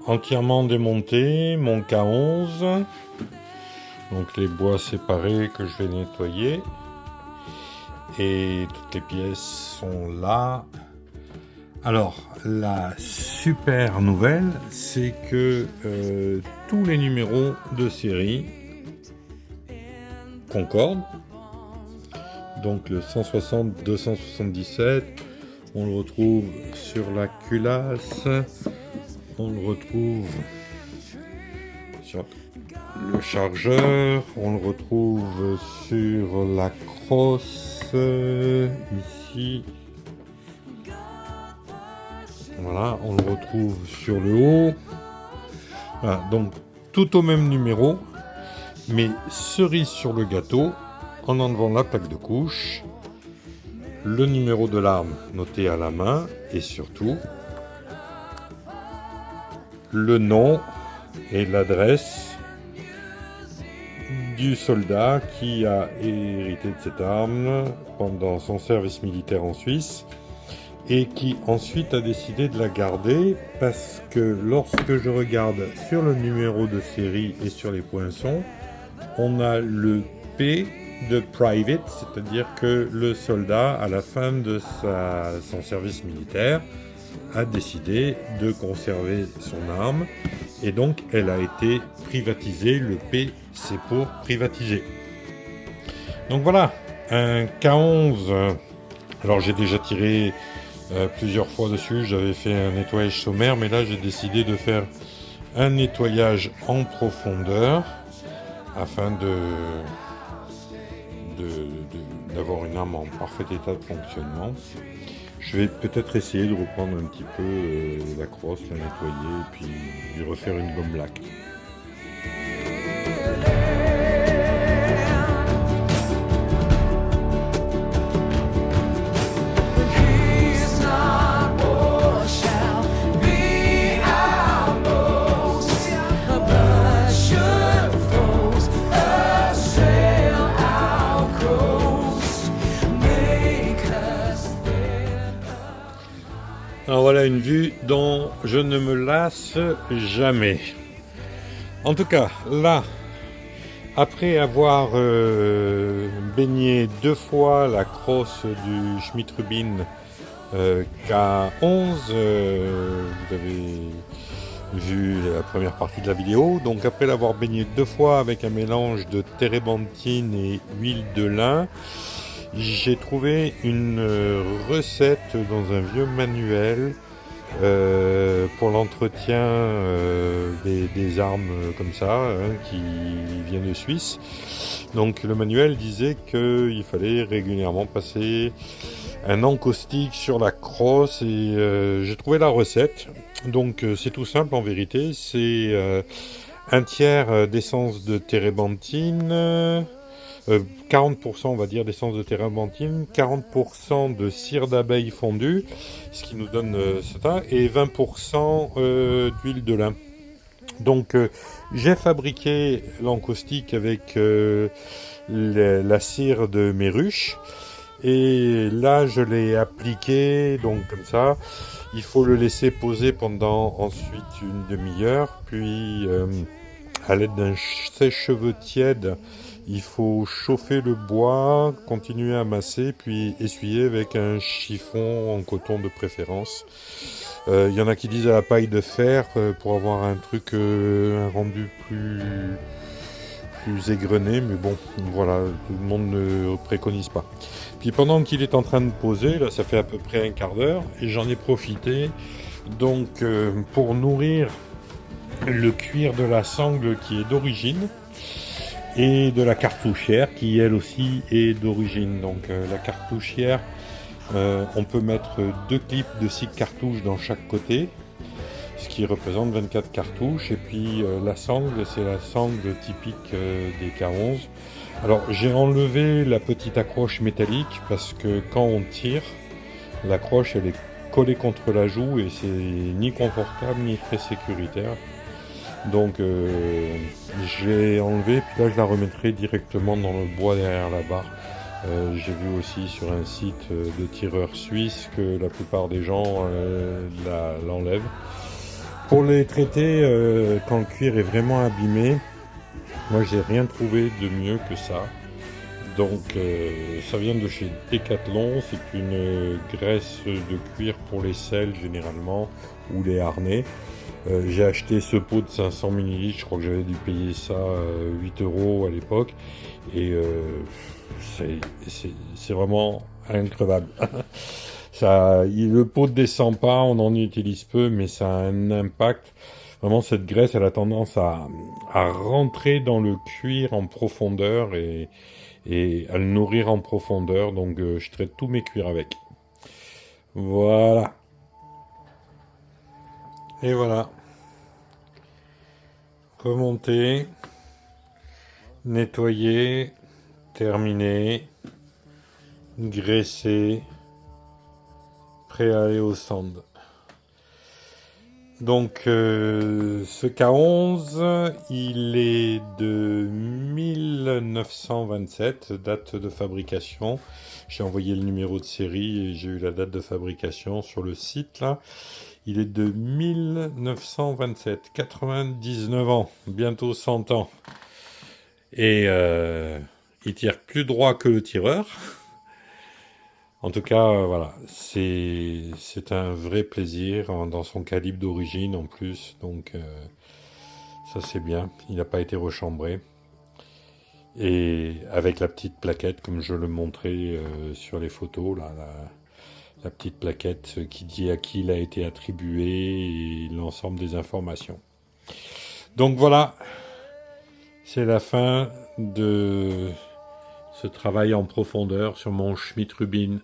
entièrement démonté, mon K11. Donc les bois séparés que je vais nettoyer. Et toutes les pièces sont là. Alors, la super nouvelle, c'est que tous les numéros de série concordent. Donc le 160, 277, on le retrouve sur la culasse, on le retrouve sur le chargeur, on le retrouve sur la crosse, ici. Voilà, on le retrouve sur le haut. Voilà, donc tout au même numéro, mais cerise sur le gâteau, en enlevant la plaque de couche, le numéro de l'arme noté à la main et surtout le nom et l'adresse du soldat qui a hérité de cette arme pendant son service militaire en Suisse et qui ensuite a décidé de la garder parce que lorsque je regarde sur le numéro de série et sur les poinçons, on a le P de private, c'est-à-dire que le soldat, à la fin de son service militaire, a décidé de conserver son arme et donc elle a été privatisée. Le P, c'est pour privatiser. Donc voilà, un K11. Alors j'ai déjà tiré plusieurs fois dessus, j'avais fait un nettoyage sommaire, mais là j'ai décidé de faire un nettoyage en profondeur afin d'avoir une arme en parfait état de fonctionnement. Je vais peut-être essayer de reprendre un petit peu la crosse, la nettoyer et puis lui refaire une gomme laque. Alors voilà une vue dont je ne me lasse jamais. En tout cas, là, après avoir baigné 2 fois la crosse du Schmidt-Rubin K11, vous avez vu la première partie de la vidéo. Donc après l'avoir baigné 2 fois avec un mélange de térébenthine et huile de lin, j'ai trouvé une recette dans un vieux manuel pour l'entretien des armes comme ça, qui viennent de Suisse. Donc le manuel disait qu'il fallait régulièrement passer un encaustique sur la crosse et j'ai trouvé la recette. Donc c'est tout simple en vérité, c'est un tiers d'essence de térébenthine, 40% on va dire d'essence de térébenthine, 40% de cire d'abeille fondue, ce qui nous donne ça, et 20% d'huile de lin. Donc j'ai fabriqué l'encaustique avec la cire de mes ruches, et là je l'ai appliqué donc comme ça. Il faut le laisser poser pendant ensuite une demi-heure, puis à l'aide d'un sèche-cheveux tiède, il faut chauffer le bois, continuer à masser, puis essuyer avec un chiffon en coton de préférence. Il y en a qui disent à la paille de fer pour avoir un truc, un rendu plus égrené, mais bon, voilà, tout le monde ne préconise pas. Puis pendant qu'il est en train de poser, là ça fait à peu près un quart d'heure, et j'en ai profité donc pour nourrir le cuir de la sangle qui est d'origine, et de la cartouchière qui elle aussi est d'origine. Donc la cartouchière, on peut mettre 2 clips de 6 cartouches dans chaque côté, ce qui représente 24 cartouches. Et puis la sangle, c'est la sangle typique des K11. Alors j'ai enlevé la petite accroche métallique parce que quand on tire, l'accroche elle est collée contre la joue et c'est ni confortable ni très sécuritaire. Donc j'ai enlevé, puis là je la remettrai directement dans le bois derrière la barre. J'ai vu aussi sur un site de tireurs suisses que la plupart des gens l'enlèvent. Pour les traiter, quand le cuir est vraiment abîmé, moi j'ai rien trouvé de mieux que ça. Donc ça vient de chez Decathlon, c'est une graisse de cuir pour les selles généralement, ou les harnais. J'ai acheté ce pot de 500 ml, je crois que j'avais dû payer ça 8 € à l'époque. Et c'est vraiment increvable. Le pot ne descend pas, on en utilise peu, mais ça a un impact. Vraiment, cette graisse, elle a tendance à rentrer dans le cuir en profondeur et à le nourrir en profondeur. Donc, je traite tous mes cuirs avec. Voilà. Et voilà. Remonter. Nettoyer. Terminer. Graisser. Prêt à aller au stand. Donc ce K11, il est de 1927, date de fabrication. J'ai envoyé le numéro de série et j'ai eu la date de fabrication sur le site là. Il est de 1927, 99 ans, bientôt 100 ans. Et il tire plus droit que le tireur. En tout cas, voilà, c'est un vrai plaisir dans son calibre d'origine en plus, donc ça c'est bien. Il n'a pas été rechambré et avec la petite plaquette, comme je le montrais sur les photos, là, la petite plaquette qui dit à qui il a été attribué et l'ensemble des informations. Donc voilà, c'est la fin de ce travail en profondeur sur mon Schmidt Rubin